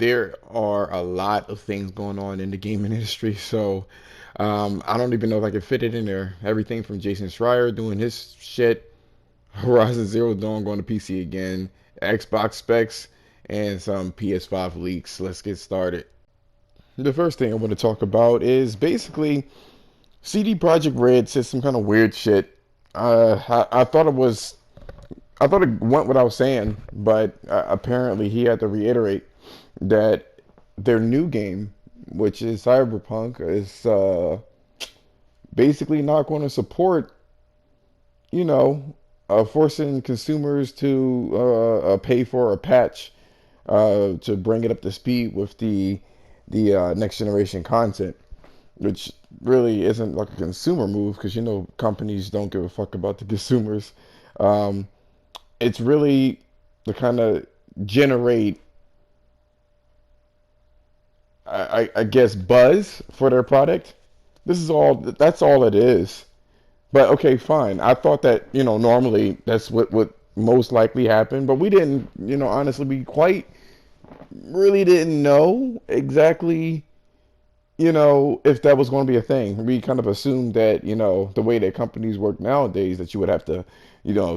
there are a lot of things going on in the gaming industry, so I don't even know if I can fit it in there. Everything from Jason Schreier doing his shit, Horizon Zero Dawn going to PC again, Xbox specs, and some PS5 leaks. Let's get started. The first thing I want to talk about is basically CD Projekt Red said some kind of weird shit. I thought I thought it went what I was saying, but apparently he had to reiterate that their new game, which is Cyberpunk, is basically not going to support, you know, forcing consumers to pay for a patch to bring it up to speed with the next generation content, which really isn't like a consumer move because companies don't give a fuck about the consumers. Um, it's really to kind of generate, I guess, buzz for their product. This is all. That's all it is. But okay, fine. I thought that normally that's what would most likely happen, but we didn't. Honestly, we quite really didn't know exactly. If that was going to be a thing. We kind of assumed that the way that companies work nowadays, that you would have to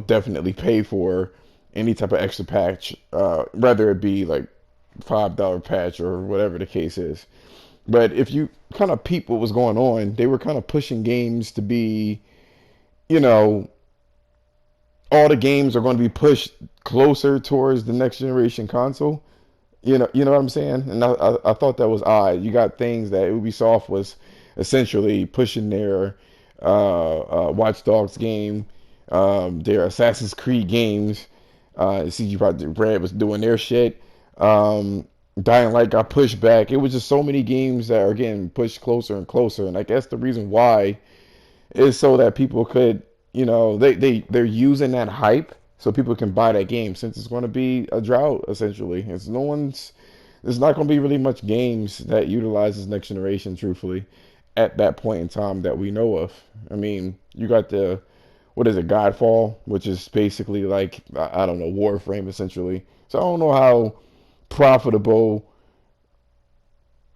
definitely pay for any type of extra patch, whether it be like $5 patch or whatever the case is. But if you kind of peep what was going on, they were kind of pushing games to be, you know, all the games are going to be pushed closer towards the next generation console. You know what I'm saying? And I thought that was odd. You got things that Ubisoft was essentially pushing their Watch Dogs game, their Assassin's Creed games. CG Projekt Red was doing their shit. Dying Light got pushed back. It was just so many games that are getting pushed closer and closer. And I guess the reason why is so that people could, they're using that hype so people can buy that game since it's going to be a drought essentially. There's not going to be really much games that utilizes next generation, truthfully, at that point in time that we know of. I mean, you got what is it, Godfall, which is basically like, I don't know, Warframe essentially. So I don't know how profitable.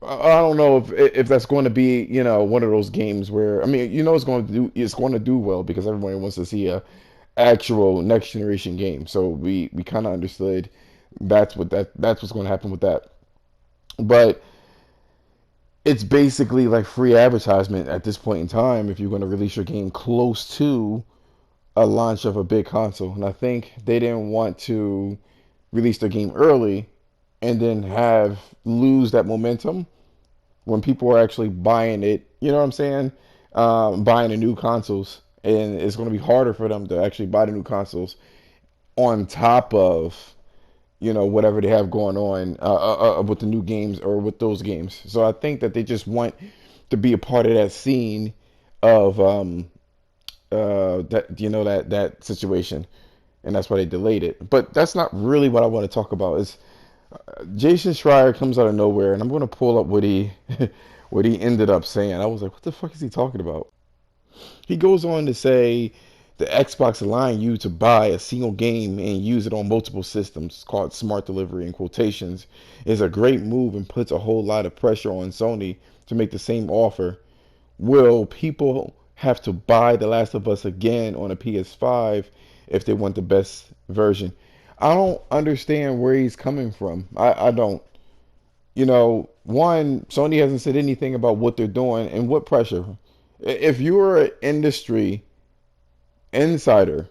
I don't know if that's going to be one of those games where, I mean, it's going to do well because everybody wants to see a actual next generation game. So we kind of understood that's what's going to happen with that. But it's basically like free advertisement at this point in time if you're going to release your game close to a launch of a big console. And I think they didn't want to release their game early and then have lose that momentum when people are actually buying it. You know what I'm saying? Buying the new consoles, and it's going to be harder for them to actually buy the new consoles on top of whatever they have going on with the new games or with those games. So I think that they just want to be a part of that scene of that situation, and that's why they delayed it. But that's not really what I want to talk about. Is Jason Schreier comes out of nowhere, and I'm going to pull up what he what he ended up saying. I was like, what the fuck is he talking about? He goes on to say the Xbox allowing you to buy a single game and use it on multiple systems, called smart delivery in quotations, is a great move and puts a whole lot of pressure on Sony to make the same offer. Will people have to buy The Last of Us again on a PS5 if they want the best version? I don't understand where he's coming from. I don't. One, Sony hasn't said anything about what they're doing and what pressure. If you're an industry insider,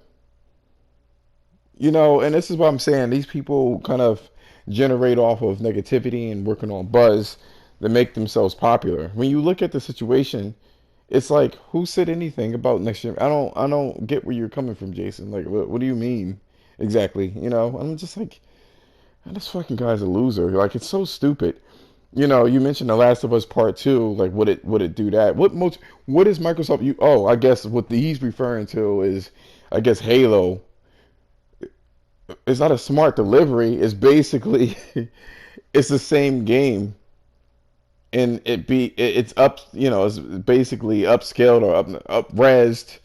and this is what I'm saying, these people kind of generate off of negativity and working on buzz that make themselves popular. When you look at the situation, it's like, who said anything about next year? I don't get where you're coming from, Jason. Like, what do you mean exactly? I'm just like, man, this fucking guy's a loser. Like, it's so stupid. You mentioned The Last of Us Part Two. Like, would it do that? What is Microsoft? I guess what he's referring to is, I guess, Halo. It's not a smart delivery. It's basically, it's the same game, and it's up. It's basically upscaled or up resed.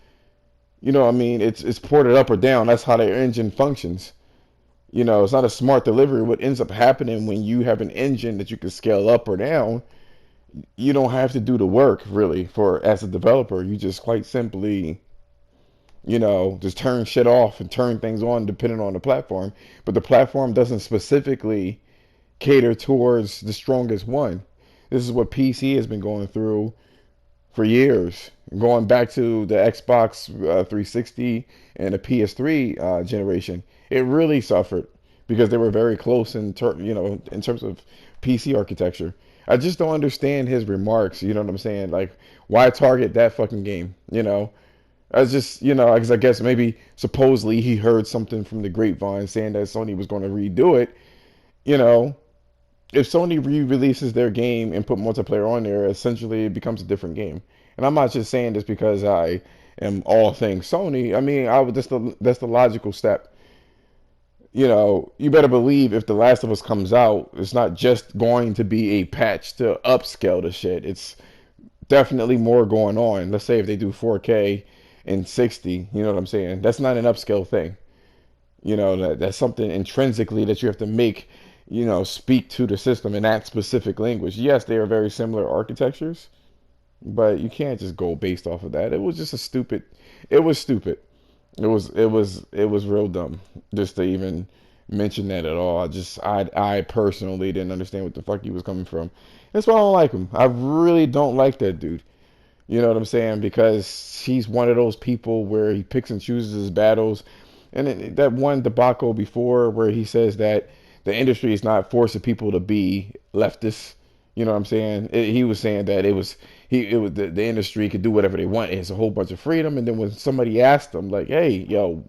What I mean, it's ported up or down. That's how their engine functions. It's not a smart delivery. What ends up happening when you have an engine that you can scale up or down, you don't have to do the work really for as a developer. You just quite simply, just turn shit off and turn things on depending on the platform. But the platform doesn't specifically cater towards the strongest one. This is what PC has been going through for years, going back to the Xbox 360 and the PS3 generation. It really suffered because they were very close in terms of PC architecture. I just don't understand his remarks. You know what I'm saying? Like, why target that fucking game? I was just, because I guess maybe supposedly he heard something from the grapevine saying that Sony was going to redo it. You know, if Sony re-releases their game and put multiplayer on there, essentially it becomes a different game. And I'm not just saying this because I am all things Sony. I mean, I would that's the logical step. You better believe if The Last of Us comes out, it's not just going to be a patch to upscale the shit. It's definitely more going on. Let's say if they do 4K and 60, you know what I'm saying? That's not an upscale thing. That's something intrinsically that you have to make, speak to the system in that specific language. Yes, they are very similar architectures, but you can't just go based off of that. It was just a stupid. It was stupid. It was real dumb just to even mention that at all. I personally didn't understand what the fuck he was coming from. That's why I don't like him. I really don't like that dude. You know what I'm saying? Because he's one of those people where he picks and chooses his battles. And that one debacle before where he says that the industry is not forcing people to be leftists. You know what I'm saying? He was saying that the industry could do whatever they want. It's a whole bunch of freedom. And then when somebody asked him like, "Hey, yo,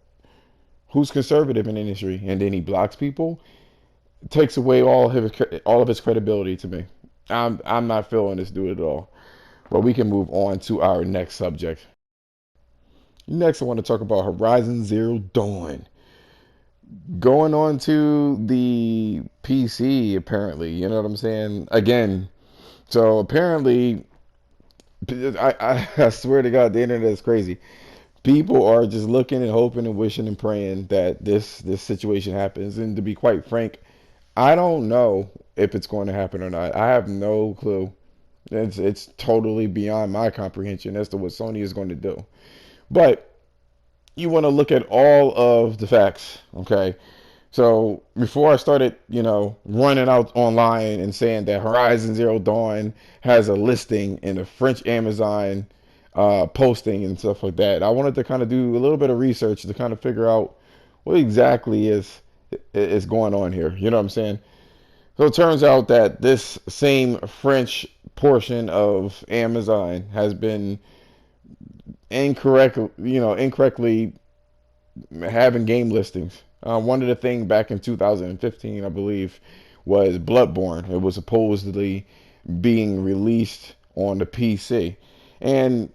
who's conservative in the industry?" and then he blocks people, it takes away all of his credibility to me. I'm not feeling this dude at all. But we can move on to our next subject. Next, I want to talk about Horizon Zero Dawn. Going on to the PC, apparently. You know what I'm saying? Again, so apparently, I swear to God, the internet is crazy. People are just looking and hoping and wishing and praying that this situation happens. And to be quite frank, I don't know if it's going to happen or not. I have no clue. It's totally beyond my comprehension as to what Sony is going to do. But you want to look at all of the facts, okay? So before I started, running out online and saying that Horizon Zero Dawn has a listing in the French Amazon posting and stuff like that, I wanted to kind of do a little bit of research to kind of figure out what exactly is going on here. You know what I'm saying? So it turns out that this same French portion of Amazon has been incorrectly having game listings. One of the things back in 2015, I believe, was Bloodborne. It was supposedly being released on the PC. And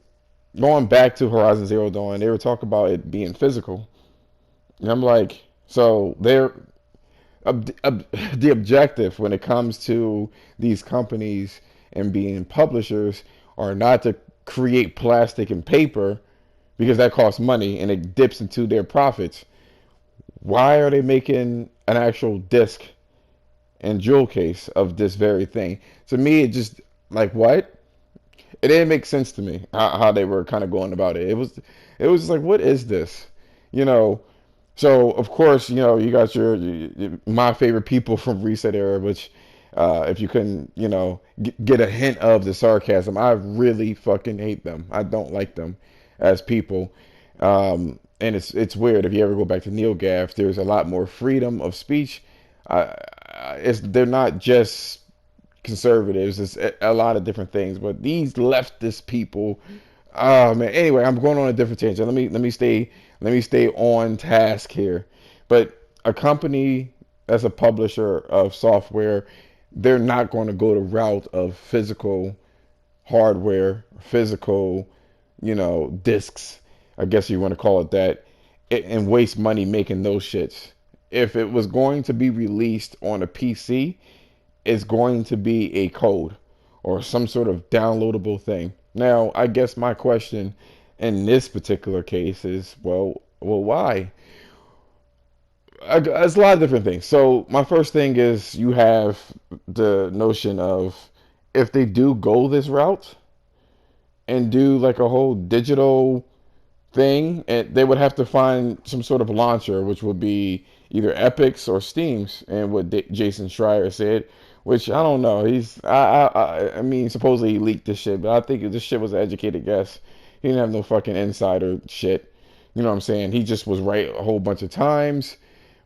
going back to Horizon Zero Dawn, they were talking about it being physical. And I'm like, so the objective when it comes to these companies and being publishers are not to create plastic and paper because that costs money and it dips into their profits. Why are they making an actual disc and jewel case of this very thing? To me, it just like what? It didn't make sense to me how they were kind of going about it. It was just like, what is this? You know. So of course, you got my favorite people from Reset Era, which if you couldn't, get a hint of the sarcasm, I really fucking hate them. I don't like them as people. And it's weird if you ever go back to NeoGAF. There's a lot more freedom of speech. They're not just conservatives. It's a lot of different things. But these leftist people, oh man. Anyway, I'm going on a different tangent. Let me stay on task here. But a company as a publisher of software, they're not going to go the route of physical hardware, physical, discs, I guess you want to call it that, and waste money making those shits. If it was going to be released on a PC, it's going to be a code or some sort of downloadable thing. Now, I guess my question in this particular case is, well, why? It's a lot of different things. So my first thing is you have the notion of if they do go this route and do like a whole digital thing, and they would have to find some sort of launcher, which would be either Epic's or Steam's, and what Jason Schreier said, which I don't know. I mean, supposedly he leaked this shit, but I think this shit was an educated guess. He didn't have no fucking insider shit. You know what I'm saying? He just was right a whole bunch of times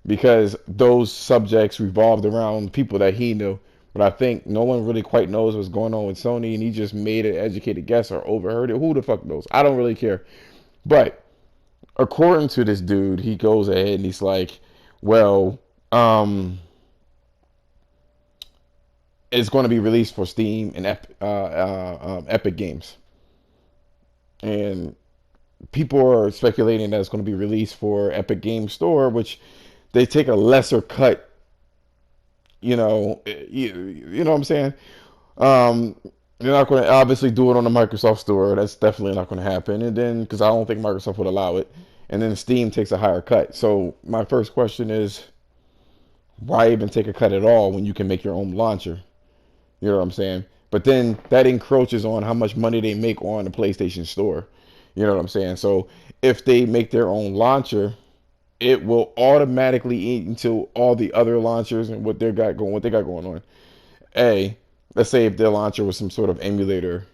because those subjects revolved around people that he knew. But I think no one really quite knows what's going on with Sony, and he just made an educated guess or overheard it. Who the fuck knows? I don't really care. But according to this dude, he goes ahead and he's like, well, it's going to be released for Steam and Epic Games. And people are speculating that it's going to be released for Epic Games Store, which they take a lesser cut. You know what I'm saying? Um, they're not going to obviously do it on the Microsoft Store. That's definitely not going to happen. And then, because I don't think Microsoft would allow it. And then Steam takes a higher cut. So my first question is, why even take a cut at all when you can make your own launcher? You know what I'm saying? But then that encroaches on how much money they make on the PlayStation Store. You know what I'm saying? So if they make their own launcher, it will automatically eat into all the other launchers and what they got going on. Let's say if their launcher was some sort of emulator,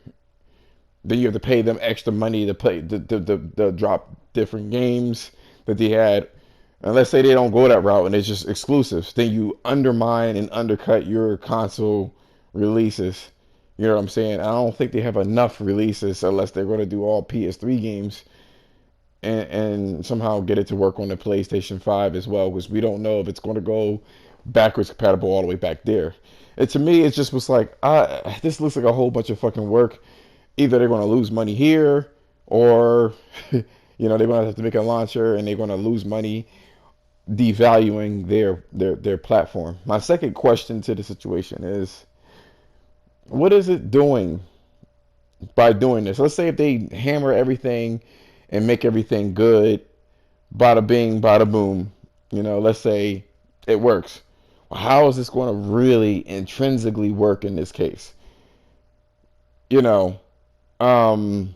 then you have to pay them extra money to play the drop different games that they had. And let's say they don't go that route and it's just exclusives, then you undermine and undercut your console releases. You know what I'm saying? I don't think they have enough releases unless they're going to do all PS3 games and somehow get it to work on the PlayStation 5 as well, because we don't know if it's going to go backwards compatible all the way back there. And to me, it just was like, this looks like a whole bunch of fucking work. Either they're going to lose money here, or they're going to have to make a launcher and they're going to lose money devaluing their platform. My second question to the situation is, what is it doing by doing this? Let's say if they hammer everything and make everything good, bada bing, bada boom, let's say it works. Well, how is this going to really intrinsically work in this case? You know, um,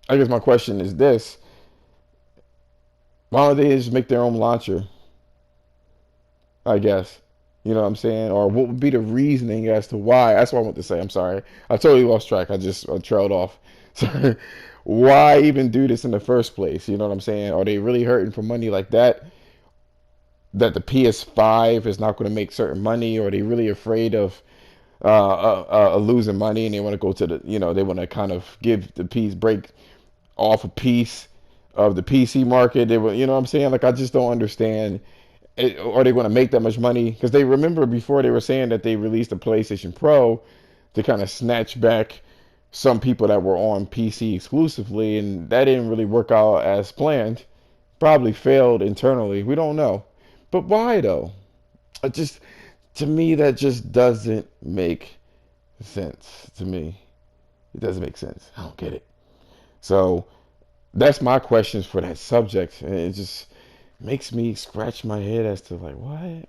I guess my question is this: why don't they just make their own launcher? I guess. You know what I'm saying? Or what would be the reasoning as to why? That's what I want to say. I'm sorry. I totally lost track. I trailed off. So, why even do this in the first place? You know what I'm saying? Are they really hurting for money like that? That the PS5 is not going to make certain money? Or are they really afraid of losing money and they want to go to they want to kind of give the piece, break off a piece of the PC market? They were, you know what I'm saying? Like, I just don't understand. Are they going to make that much money? Because they remember before they were saying that they released a PlayStation Pro to kind of snatch back some people that were on PC exclusively, and that didn't really work out as planned. Probably failed internally. We don't know. But why though? It just, to me, that just doesn't make sense to me. It doesn't make sense. I don't get it. So that's my questions for that subject, and it just makes me scratch my head as to like what?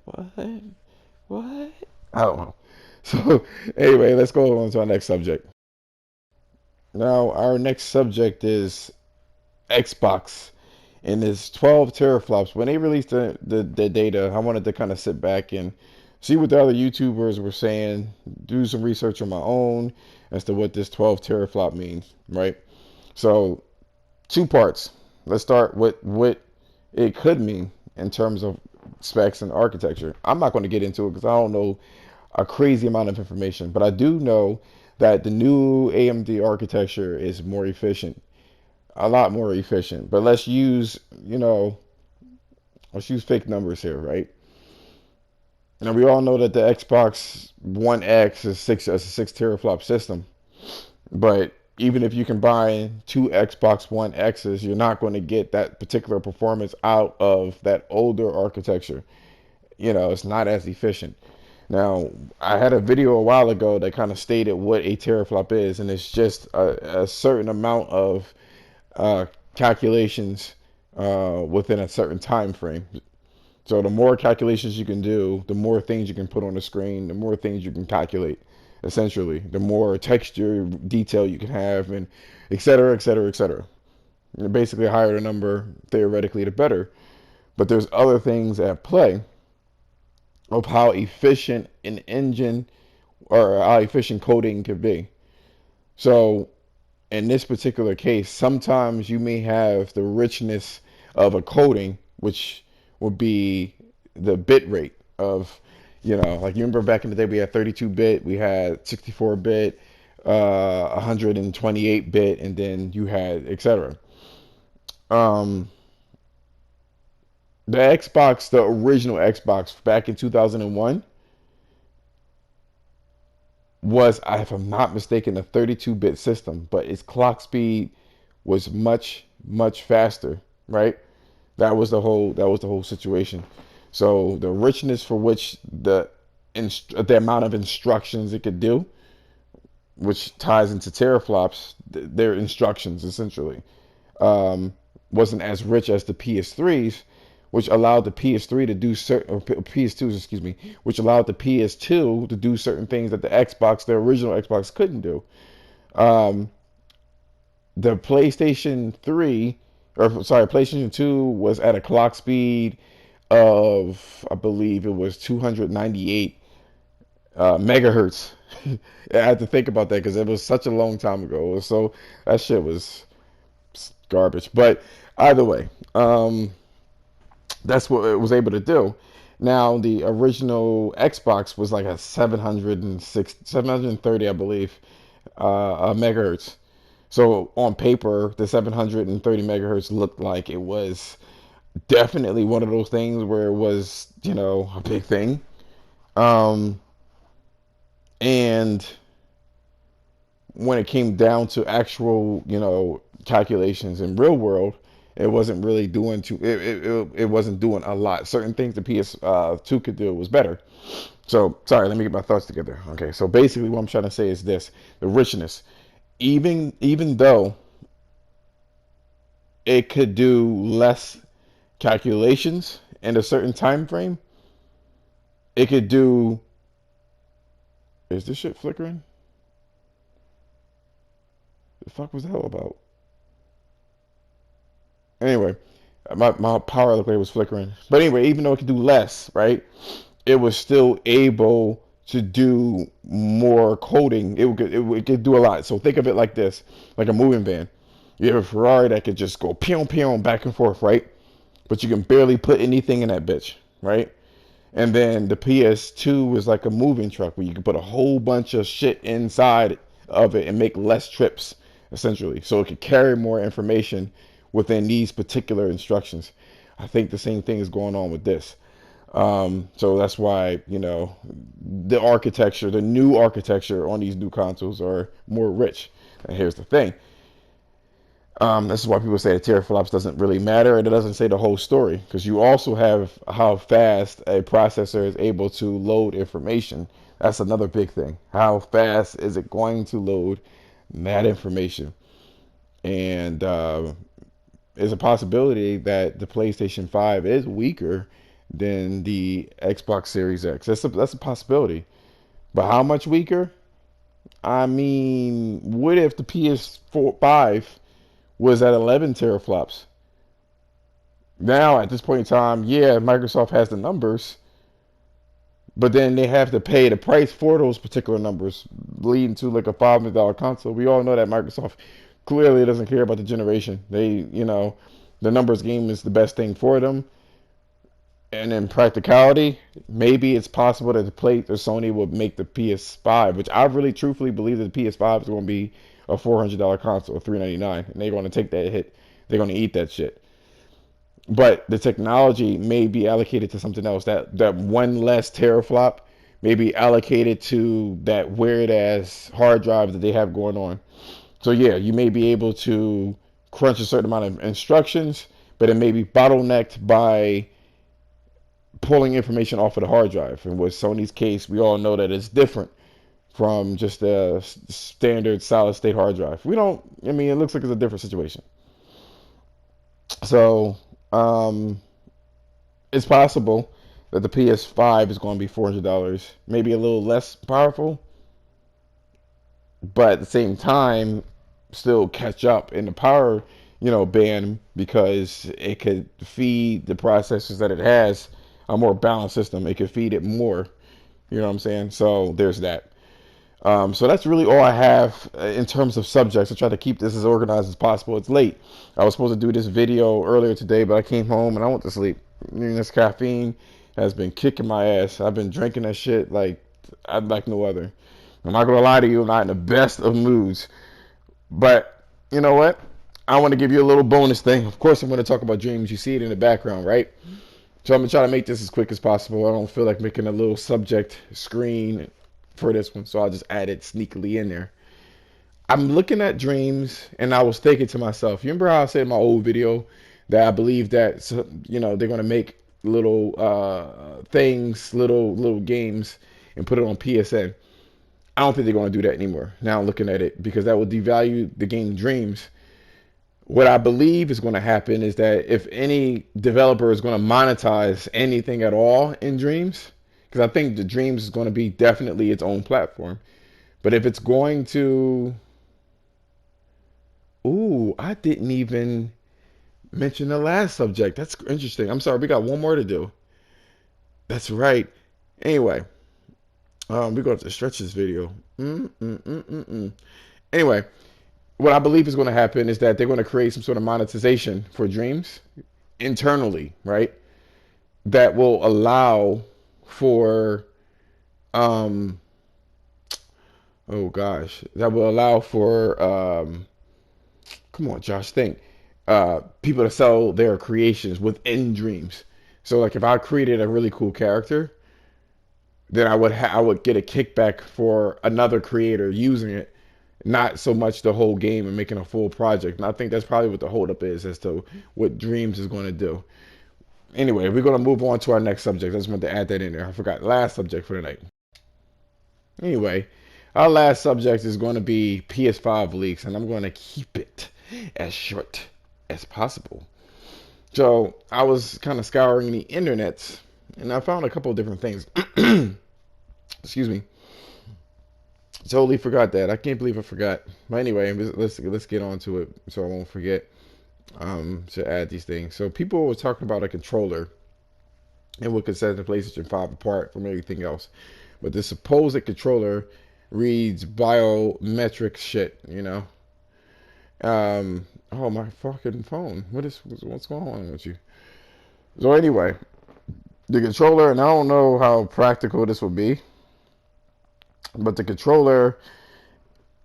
I don't know. So anyway, let's go on to our next subject. Now our next subject is Xbox and this 12 teraflops. When they released the data, I wanted to kind of sit back and see what the other YouTubers were saying, do some research on my own as to what this 12 teraflop means, right? So two parts. Let's start with what it could mean in terms of specs and architecture. I'm not going to get into it because I don't know a crazy amount of information, but I do know that the new AMD architecture is more efficient, a lot more efficient. But let's use fake numbers here, right? Now we all know that the Xbox One X is a 6 teraflop system, but even if you can buy two Xbox One X's, you're not going to get that particular performance out of that older architecture. It's not as efficient. Now, I had a video a while ago that kind of stated what a teraflop is, and it's just a certain amount of calculations within a certain time frame. So the more calculations you can do, the more things you can put on the screen, the more things you can calculate. Essentially, the more texture detail you can have, and et cetera, et cetera, et cetera. And basically, the higher the number, theoretically, the better. But there's other things at play of how efficient an engine or how efficient coding could be. So in this particular case, sometimes you may have the richness of a coding, which would be the bit rate of, like you remember back in the day, we had 32-bit, we had 64-bit, 128-bit, and then you had etc. Um, the Xbox, the original Xbox back in 2001 was, if I'm not mistaken, a 32-bit system, but its clock speed was much, much faster, right? That was the whole situation. So the richness for which the amount of instructions it could do, which ties into teraflops, their instructions essentially, um, wasn't as rich as the PS3s, which allowed the PS3 to do certain, or PS2s, excuse me, which allowed the PS2 to do certain things that the original Xbox, couldn't do. Um, the PlayStation 3, or sorry, PlayStation 2 was at a clock speed of, I believe it was 298 megahertz. I had to think about that because it was such a long time ago. So that shit was garbage. But either way, that's what it was able to do. Now the original Xbox was like a 730, I believe, megahertz. So on paper, the 730 megahertz looked like it was definitely one of those things where it was, a big thing. Um, and when it came down to actual, calculations in real world, it wasn't really doing it wasn't doing a lot. Certain things the PS2 could do was better. So sorry, let me get my thoughts together. Okay, so basically what I'm trying to say is this: the richness. Even though it could do less calculations in a certain time frame, it could do. Is this shit flickering? The fuck was the hell about? Anyway, my power looked like it was flickering. But anyway, even though it could do less, right? It was still able to do more coding. It could do a lot. So think of it like this, like a moving van. You have a Ferrari that could just go pew pew back and forth, right? But you can barely put anything in that bitch, right? And then the PS2 is like a moving truck where you can put a whole bunch of shit inside of it and make less trips, essentially. So it could carry more information within these particular instructions. I think the same thing is going on with this. So that's why, the new architecture on these new consoles are more rich. And here's the thing. This is why people say that teraflops doesn't really matter, and it doesn't say the whole story, because you also have how fast a processor is able to load information. That's another big thing. How fast is it going to load that information? And there's a possibility that the PlayStation 5 is weaker than the Xbox Series X. That's a possibility. But how much weaker? I mean, what if the PS4 5 was at 11 teraflops? Now, at this point in time, yeah, Microsoft has the numbers, but then they have to pay the price for those particular numbers, leading to like a $500 console. We all know that Microsoft clearly doesn't care about the generation. The numbers game is the best thing for them. And in practicality, maybe it's possible that the Sony will make the PS5, which I really truthfully believe that the PS5 is going to be a $400 console, $399, and they're going to take that hit. They're going to eat that shit. But the technology may be allocated to something else. That one less teraflop may be allocated to that weird ass hard drive that they have going on. So yeah, you may be able to crunch a certain amount of instructions, but it may be bottlenecked by pulling information off of the hard drive. And with Sony's case, we all know that it's different from just a standard solid state hard drive. It looks like it's a different situation. So, It's possible that the PS5 is going to be $400, maybe a little less powerful, but at the same time, still catch up in the power, band because it could feed the processors that it has a more balanced system. It could feed it more. You know what I'm saying? So there's that. So that's really all I have in terms of subjects. I try to keep this as organized as possible. It's late. I was supposed to do this video earlier today, but I came home and I went to sleep. This caffeine has been kicking my ass. I've been drinking that shit like no other. I'm not gonna lie to you, I'm not in the best of moods. But you know what? I want to give you a little bonus thing. Of course, I'm going to talk about dreams. You see it in the background, right? So I'm going to try to make this as quick as possible. I don't feel like making a little subject screen for this one, so I'll just add it sneakily in there. I'm looking at dreams, and I was thinking to myself, you remember how I said in my old video that I believe that they're going to make little things, little games, and put it on PSN. I don't think they're going to do that anymore. Now I'm looking at it because that will devalue the game Dreams. What I believe is going to happen is that if any developer is going to monetize anything at all in Dreams, because I think the Dreams is going to be definitely its own platform. But if it's going to, ooh, I didn't even mention the last subject. That's interesting. I'm sorry, we got one more to do. That's right. Anyway, we're going to stretch this video. Anyway, what I believe is going to happen is that they're going to create some sort of monetization for Dreams internally, right? That will allow for, um, oh gosh, that will allow for, come on, Josh, think, people to sell their creations within Dreams. So, like, if I created a really cool character, then I would get a kickback for another creator using it, not so much the whole game and making a full project. And I think that's probably what the holdup is as to what Dreams is going to do. Anyway, we're going to move on to our next subject. I just wanted to add that in there. I forgot last subject for tonight. Anyway, our last subject is going to be PS5 leaks, and I'm going to keep it as short as possible. So I was kind of scouring the internet, and I found a couple of different things. Excuse me. Totally forgot that. I can't believe I forgot. But anyway, let's get on to it so I won't forget to add these things. So people were talking about a controller and what could set the PlayStation 5 apart from everything else. But the supposed controller reads biometric shit. Oh, my fucking phone. What's going on with you? So anyway, the controller, and I don't know how practical this will be, but the controller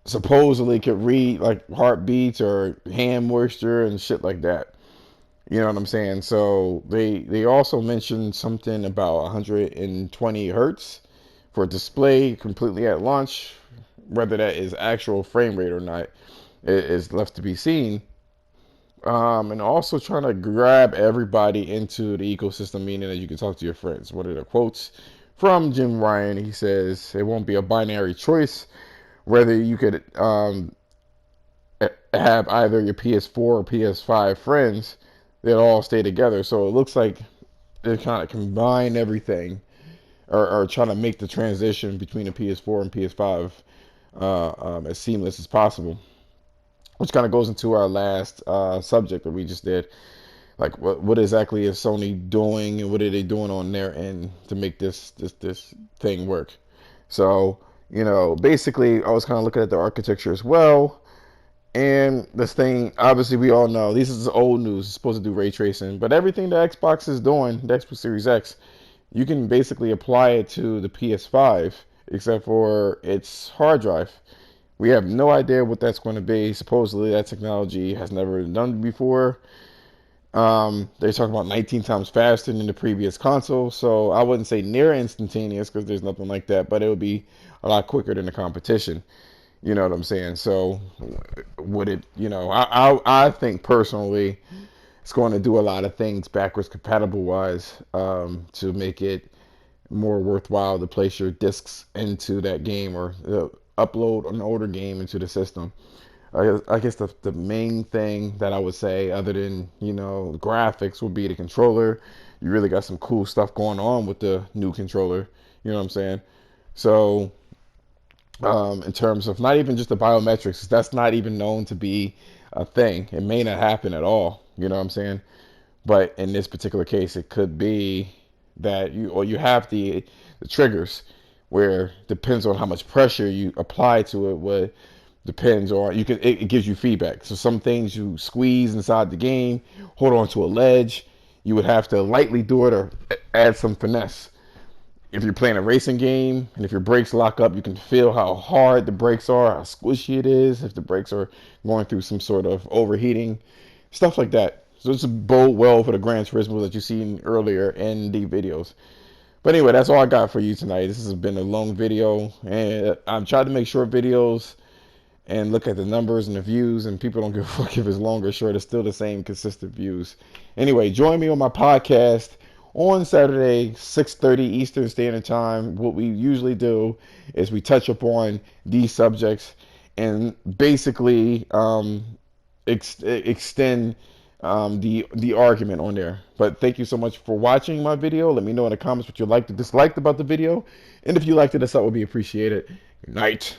supposedly could read like heartbeats or hand moisture and shit like that. You know what I'm saying? So they also mentioned something about 120 hertz for display completely at launch. Whether that is actual frame rate or not is left to be seen. And also trying to grab everybody into the ecosystem, meaning that you can talk to your friends. What are the quotes from Jim Ryan? He says it won't be a binary choice whether you could have either your PS4 or PS5 friends that all stay together. So it looks like they're trying to combine everything, or trying to make the transition between the PS4 and PS5 as seamless as possible. Which kind of goes into our last subject that we just did. Like, what exactly is Sony doing, and what are they doing on their end to make this thing work? So, basically, I was kind of looking at the architecture as well. And this thing, obviously, we all know this is old news. It's supposed to do ray tracing, but everything the Xbox is doing, the Xbox Series X, you can basically apply it to the PS5, except for its hard drive. We have no idea what that's going to be. Supposedly, that technology has never been done before. They're talking about 19 times faster than the previous console, so I wouldn't say near instantaneous because there's nothing like that, but it would be a lot quicker than the competition. You know what I'm saying? So, would it? I think personally, it's going to do a lot of things backwards compatible wise to make it more worthwhile to place your discs into that game or upload an older game into the system. I guess the main thing that I would say, other than the graphics, would be the controller. You really got some cool stuff going on with the new controller. You know what I'm saying? So, in terms of not even just the biometrics, that's not even known to be a thing. It may not happen at all. You know what I'm saying? But in this particular case, it could be that you have the triggers where depends on how much pressure you apply to it. What depends on it gives you feedback. So some things you squeeze inside the game, hold on to a ledge, you would have to lightly do it or add some finesse. If you're playing a racing game and if your brakes lock up, you can feel how hard the brakes are, how squishy it is. If the brakes are going through some sort of overheating, stuff like that. So this bode well for the Gran Turismo that you've seen earlier in the videos. But anyway, that's all I got for you tonight. This has been a long video, and I'm trying to make short videos and look at the numbers and the views, and people don't give a fuck if it's long or short. It's still the same consistent views. Anyway, join me on my podcast on Saturday, 6:30 Eastern Standard Time. What we usually do is we touch upon these subjects and basically extend the argument on there. But thank you so much for watching my video. Let me know in the comments what you liked or disliked about the video, and if you liked it, that would be appreciated. Good night.